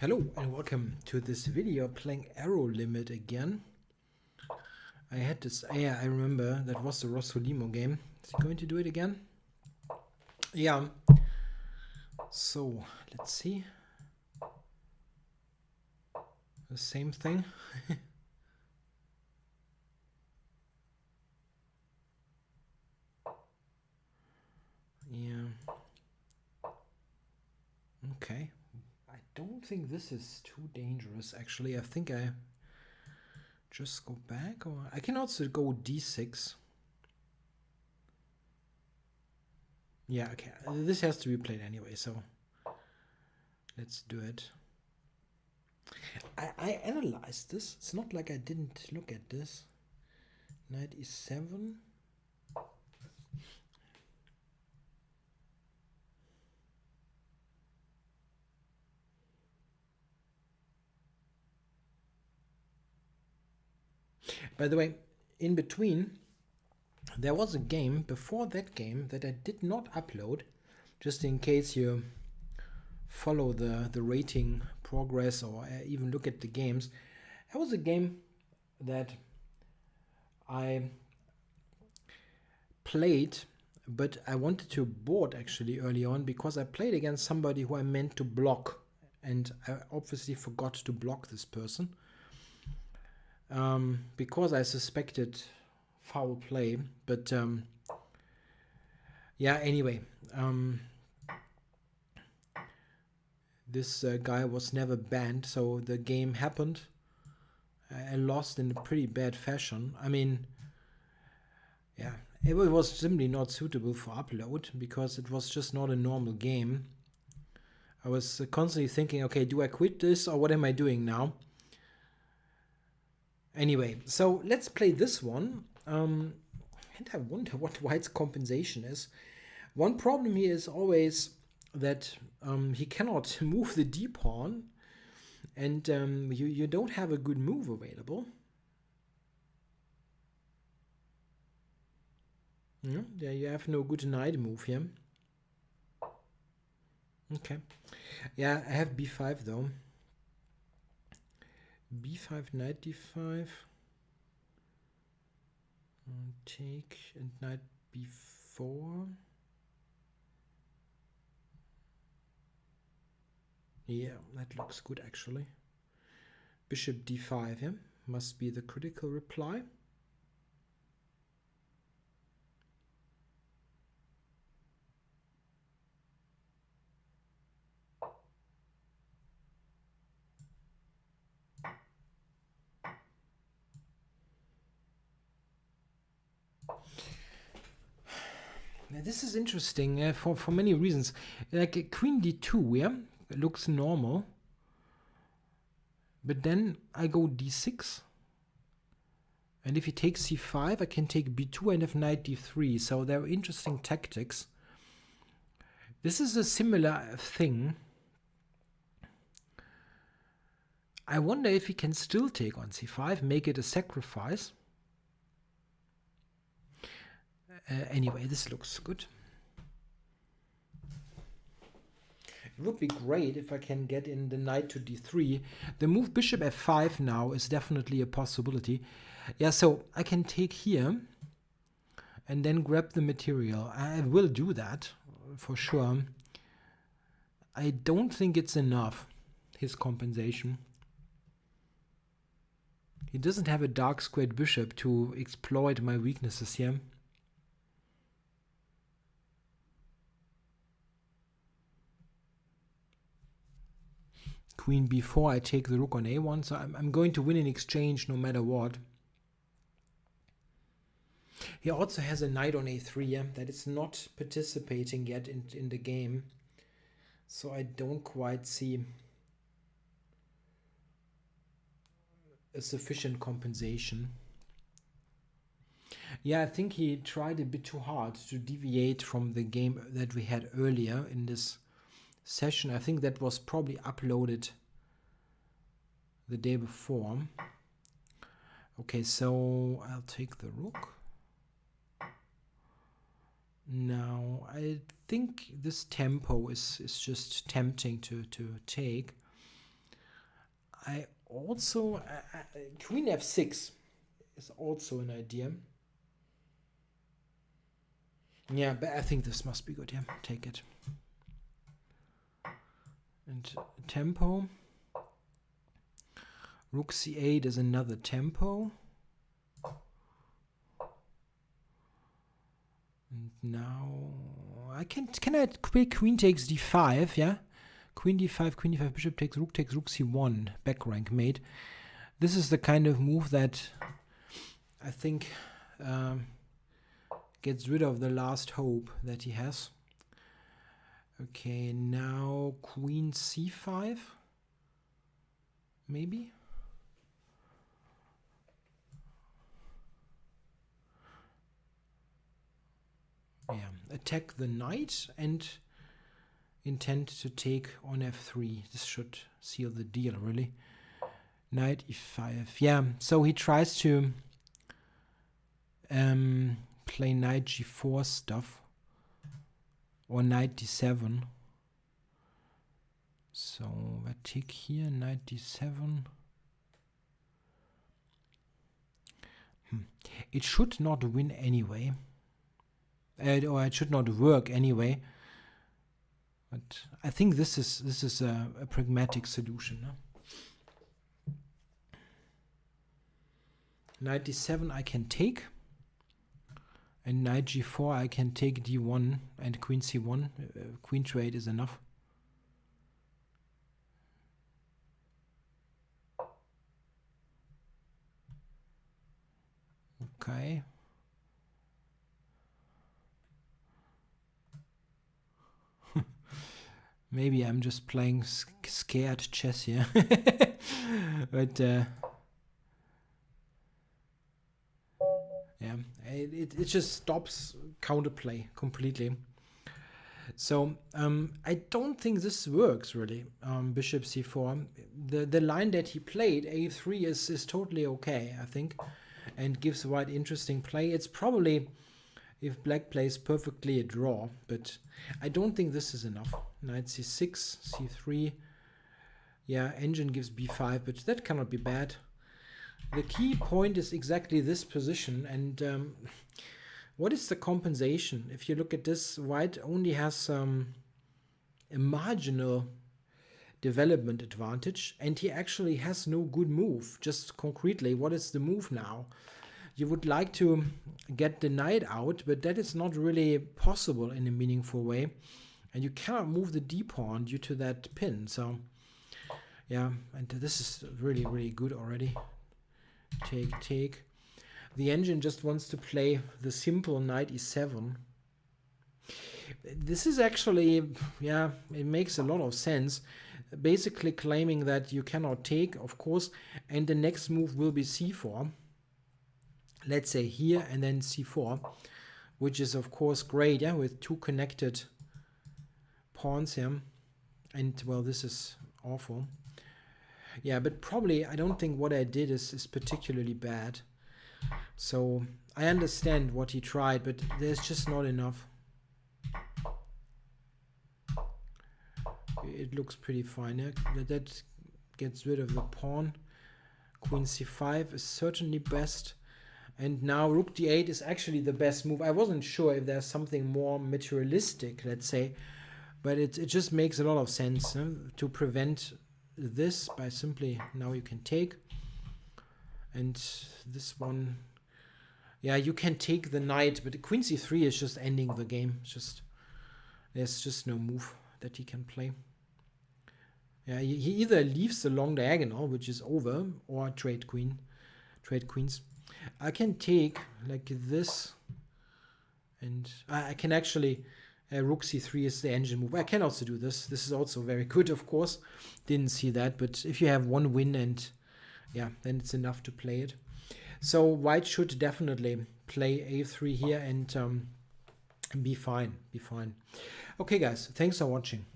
Hello and welcome to this video playing Arrowlimit again. I had this, yeah, I remember that was the Rossolimo game. Is he going to do it again? Yeah. So, let's see. The same thing. Yeah. Okay. I don't think this is too dangerous, actually. I think I just go back, or I can also go d6. Yeah, okay. This has to be played anyway, so let's do it. I analyzed this. It's not like I didn't look at this. Knight e7. By the way, in between, there was a game before that game that I did not upload, just in case you follow the rating progress or even look at the games. That was a game that I played, but I wanted to board actually early on because I played against somebody who I meant to block, and I obviously forgot to block this person because I suspected foul play. But yeah, anyway, this guy was never banned, so the game happened. I lost in a pretty bad fashion. I mean, yeah, it was simply not suitable for upload because it was just not a normal game. I was constantly thinking, okay, do I quit this or what am I doing now? Anyway, so let's play this one. And I wonder what White's compensation is. One problem here is always that he cannot move the d-pawn, and you don't have a good move available. Yeah, you have no good knight move here. Okay. Yeah, I have b5 though. b5, knight d5. Take and knight b4. Yeah, that looks good actually. Bishop d5, yeah, must be the critical reply. Now, this is interesting for many reasons. Like queen d2, yeah, it looks normal. But then I go d6. And if he takes c5, I can take b2 and have knight d3. So there are interesting tactics. This is a similar thing. I wonder if he can still take on c5, make it a sacrifice. Anyway, this looks good. It would be great if I can get in the knight to d3. The move bishop f5 now is definitely a possibility. Yeah, so I can take here and then grab the material. I will do that for sure. I don't think it's enough, his compensation. He doesn't have a dark squared bishop to exploit my weaknesses here. Queen b4, I take the rook on a1, so I'm going to win in exchange no matter what. He also has a knight on a3, yeah, that is not participating yet in the game. So I don't quite see a sufficient compensation. Yeah, I think he tried a bit too hard to deviate from the game that we had earlier in this session. I think that was probably uploaded the day before. Okay, so I'll take the rook. Now, I think this tempo is just tempting to take. I also queen f6 is also an idea. Yeah, but I think this must be good. Yeah, take it. And tempo. Rook c8 is another tempo. And now I can I quick queen takes d5, yeah? Queen d5, bishop takes rook c1, back rank mate. This is the kind of move that I think gets rid of the last hope that he has. Okay, now queen c5, maybe? Yeah, attack the knight and intend to take on f3. This should seal the deal, really. Knight e5. Yeah, so he tries to play knight g4 stuff. Or knight d7. So I take here, knight d7. It should not win anyway. Or it should not work anyway. But I think this is a pragmatic solution. No? Knight d7 I can take. And knight g4 I can take d1 and queen c1. Queen trade is enough. Okay. Maybe I'm just playing scared chess here. But yeah, it just stops counterplay completely. So I don't think this works really. Bishop c4. The line that he played, a3, is totally okay, I think, and gives white interesting play. It's probably, if black plays perfectly, a draw, but I don't think this is enough. Knight c6, c3. Yeah, engine gives b5, but that cannot be bad. The key point is exactly this position, and what is the compensation? If you look at this, white only has a marginal development advantage, and he actually has no good move. Just concretely, what is the move now? You would like to get the knight out, but that is not really possible in a meaningful way, and you cannot move the d-pawn due to that pin. So yeah, and this is really, really good already. Take. The engine just wants to play the simple knight e7. This is actually, yeah, it makes a lot of sense. Basically claiming that you cannot take, of course, and the next move will be c4. Let's say here and then c4, which is of course great, yeah, with two connected pawns here. And well, this is awful. Yeah, but probably I don't think what I did is particularly bad. So I understand what he tried, but there's just not enough. It looks pretty fine. Yeah? That gets rid of the pawn. Queen c5 is certainly best. And now rook d8 is actually the best move. I wasn't sure if there's something more materialistic, let's say, but it just makes a lot of sense to prevent this by simply, now you can take. And this one, yeah, you can take the knight, but queen c3 is just ending the game. There's just no move that he can play. Yeah, he either leaves the long diagonal, which is over, or trade queens. I can take like this, and I can actually, rook c3 is the engine move. I can also do this. This is also very good, of course. Didn't see that, but if you have one win and yeah, then it's enough to play it. So white should definitely play a3 here and be fine. Okay, guys, thanks for watching.